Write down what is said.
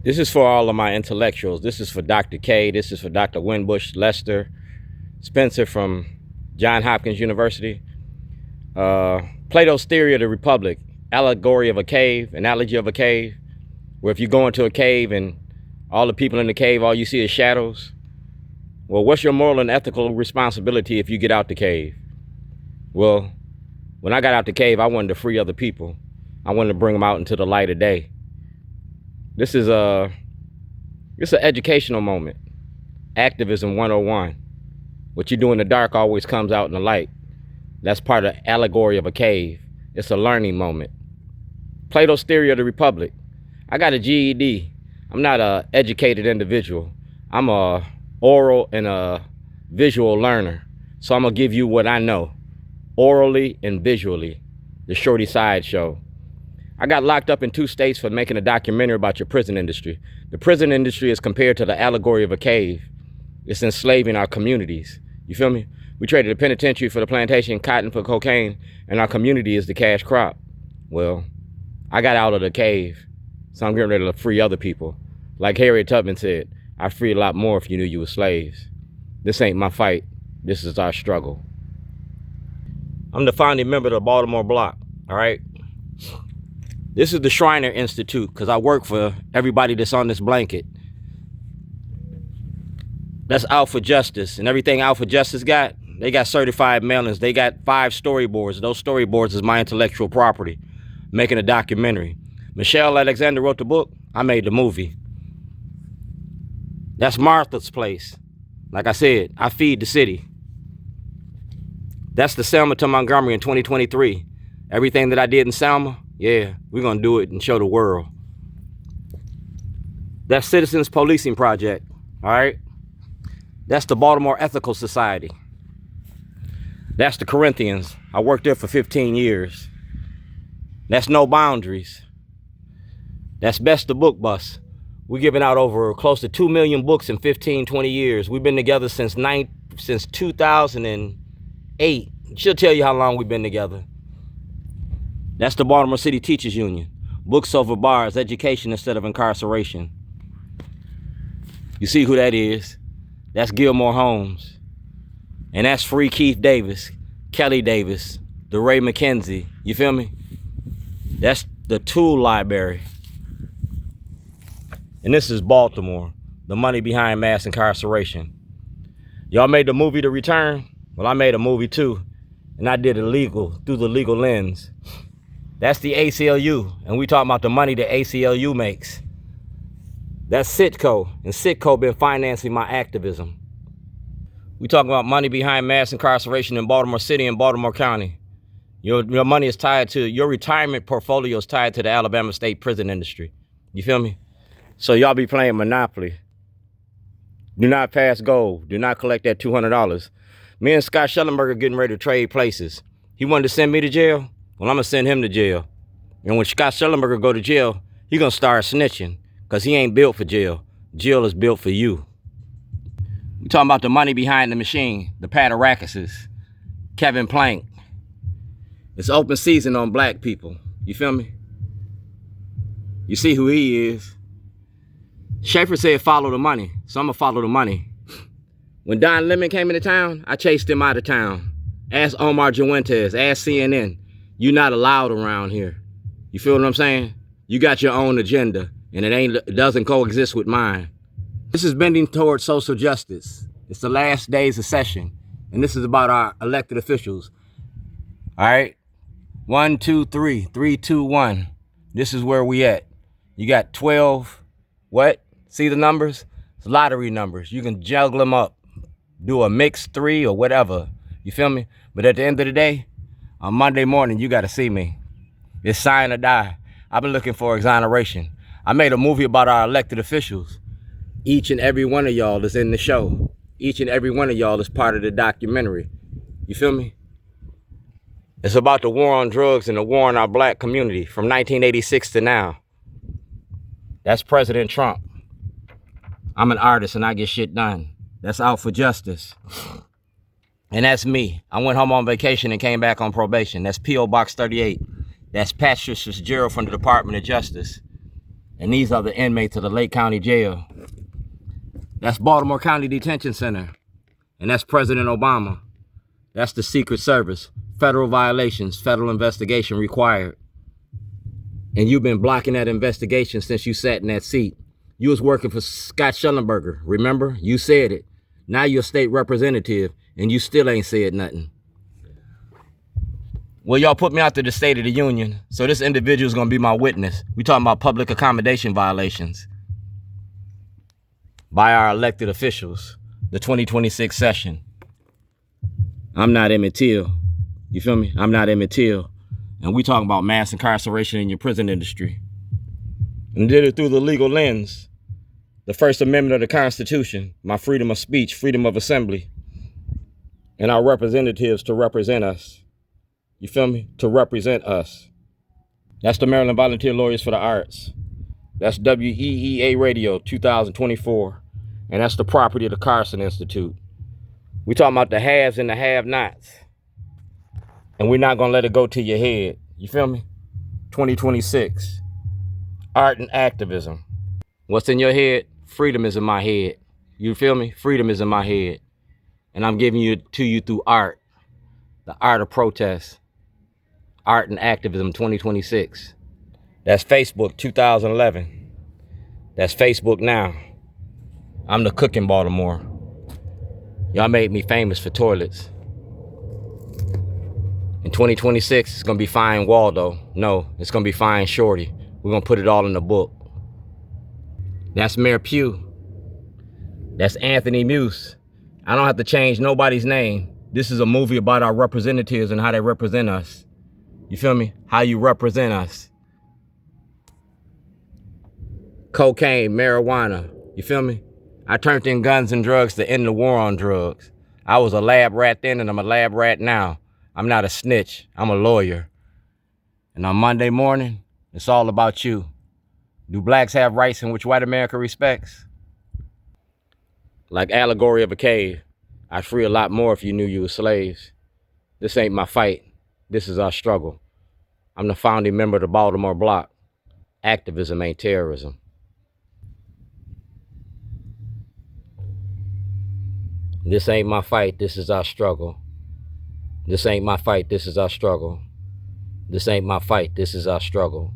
This is for all of my intellectuals. This is for Dr. K. This is for Dr. Winbush, Lester, Spencer from Johns Hopkins University. Plato's Theory of the Republic, Allegory of a Cave, Analogy of a Cave, where if you go into a cave and all the people in the cave, all you see is shadows. Well, what's your moral and ethical responsibility if you get out the cave? Well, when I got out the cave, I wanted to free other people. I wanted to bring them out into the light of day. This is an educational moment. Activism 101. What you do in the dark always comes out in the light. That's part of the allegory of a cave. It's a learning moment. Plato's Theory of the Republic. I got a GED. I'm not an educated individual. I'm a oral and a visual learner. So I'm gonna give you what I know, orally and visually. The Shorty Sideshow. I got locked up in 2 states for making a documentary about your prison industry. The prison industry is compared to the allegory of a cave. It's enslaving our communities. You feel me? We traded the penitentiary for the plantation, cotton for cocaine, and our community is the cash crop. Well, I got out of the cave, so I'm getting ready to free other people. Like Harriet Tubman said, I'd free a lot more if you knew you were slaves. This ain't my fight. This is our struggle. I'm the founding member of the Baltimore Block, all right? This is the Shriner Institute, because I work for everybody that's on this blanket. That's Out for Justice, and everything Out for Justice got, they got certified mailings. They got 5 storyboards. Those storyboards is my intellectual property, making a documentary. Michelle Alexander wrote the book. I made the movie. That's Martha's Place. Like I said, I feed the city. That's the Selma to Montgomery in 2023. Everything that I did in Selma, yeah, we're going to do it and show the world. That's Citizens Policing Project, all right? That's the Baltimore Ethical Society. That's the Corinthians. I worked there for 15 years. That's No Boundaries. That's Best the Book Bus. We're giving out over close to 2 million books in 15, 20 years. We've been together since 2008. She'll tell you how long we've been together. That's the Baltimore City Teachers Union. Books over bars, education instead of incarceration. You see who that is? That's Gilmore Holmes. And that's Free Keith Davis, Kelly Davis, DeRay McKenzie. You feel me? That's the Tool Library. And this is Baltimore, the money behind mass incarceration. Y'all made the movie The Return? Well, I made a movie too, and I did it legal, through the legal lens. That's the ACLU, and we talking about the money the ACLU makes. That's Citco, and Citco been financing my activism. We talking about money behind mass incarceration in Baltimore City and Baltimore County. Your money is tied to, your retirement portfolio is tied to the Alabama State prison industry. You feel me? So y'all be playing Monopoly. Do not pass go. Do not collect that $200. Me and Scott Schellenberger getting ready to trade places. He wanted to send me to jail. Well, I'm going to send him to jail. And when Scott Schellenberger go to jail, he going to start snitching because he ain't built for jail. Jail is built for you. We talking about the money behind the machine, the Pataracuses, Kevin Plank. It's open season on black people. You feel me? You see who he is. Schaefer said follow the money, so I'm going to follow the money. When Don Lemon came into town, I chased him out of town. Ask Omar Juventus, ask CNN. You're not allowed around here. You feel what I'm saying? You got your own agenda, and it doesn't coexist with mine. This is bending towards social justice. It's the last days of session, and this is about our elected officials. All right? 1, 2, 3. 3, 2, 1. This is where we at. You got 12, what? See the numbers? It's lottery numbers. You can juggle them up. Do a mixed 3 or whatever. You feel me? But at the end of the day, on Monday morning, you got to see me. It's sign or die. I've been looking for exoneration. I made a movie about our elected officials. Each and every one of y'all is in the show. Each and every one of y'all is part of the documentary. You feel me? It's about the war on drugs and the war on our black community from 1986 to now. That's President Trump. I'm an artist and I get shit done. That's Out for Justice. And that's me. I went home on vacation and came back on probation. That's P.O. Box 38. That's Patrick Fitzgerald from the Department of Justice. And these are the inmates of the Lake County Jail. That's Baltimore County Detention Center. And that's President Obama. That's the Secret Service. Federal violations, federal investigation required. And you've been blocking that investigation since you sat in that seat. You was working for Scott Schellenberger, remember? You said it. Now you're a state representative and you still ain't said nothing. Well, y'all put me out to the State of the Union, so this individual is going to be my witness. We talking about public accommodation violations by our elected officials, the 2026 session. I'm not Emmett Till. You feel me? I'm not Emmett Till. And we talking about mass incarceration in your prison industry. And did it through the legal lens. The First Amendment of the Constitution, my freedom of speech, freedom of assembly, and our representatives to represent us. You feel me? To represent us. That's the Maryland Volunteer Lawyers for the Arts. That's WEEA Radio 2024. And that's the property of the Karson Institute. We talking about the haves and the have-nots. And we're not going to let it go to your head. You feel me? 2026. Art and activism. What's in your head? Freedom is in my head. You feel me? Freedom is in my head. And I'm giving it to you through art. The art of protest. Art and activism 2026. That's Facebook 2011. That's Facebook now. I'm the cook in Baltimore. Y'all made me famous for toilets. In 2026, it's going to be Fine Waldo. No, it's going to be Fine Shorty. We're going to put it all in the book. That's Mayor Pugh. That's Anthony Muse. I don't have to change nobody's name. This is a movie about our representatives and how they represent us. You feel me? How you represent us. Cocaine, marijuana. You feel me? I turned in guns and drugs to end the war on drugs. I was a lab rat then and I'm a lab rat now. I'm not a snitch. I'm a lawyer. And on Monday morning, it's all about you. Do blacks have rights in which white America respects? Like Allegory of a cave. I'd free a lot more if you knew you were slaves. This ain't my fight. This is our struggle. I'm the founding member of the Baltimore Block. Activism ain't terrorism. This ain't my fight. This is our struggle. This ain't my fight. This is our struggle. This ain't my fight. This is our struggle.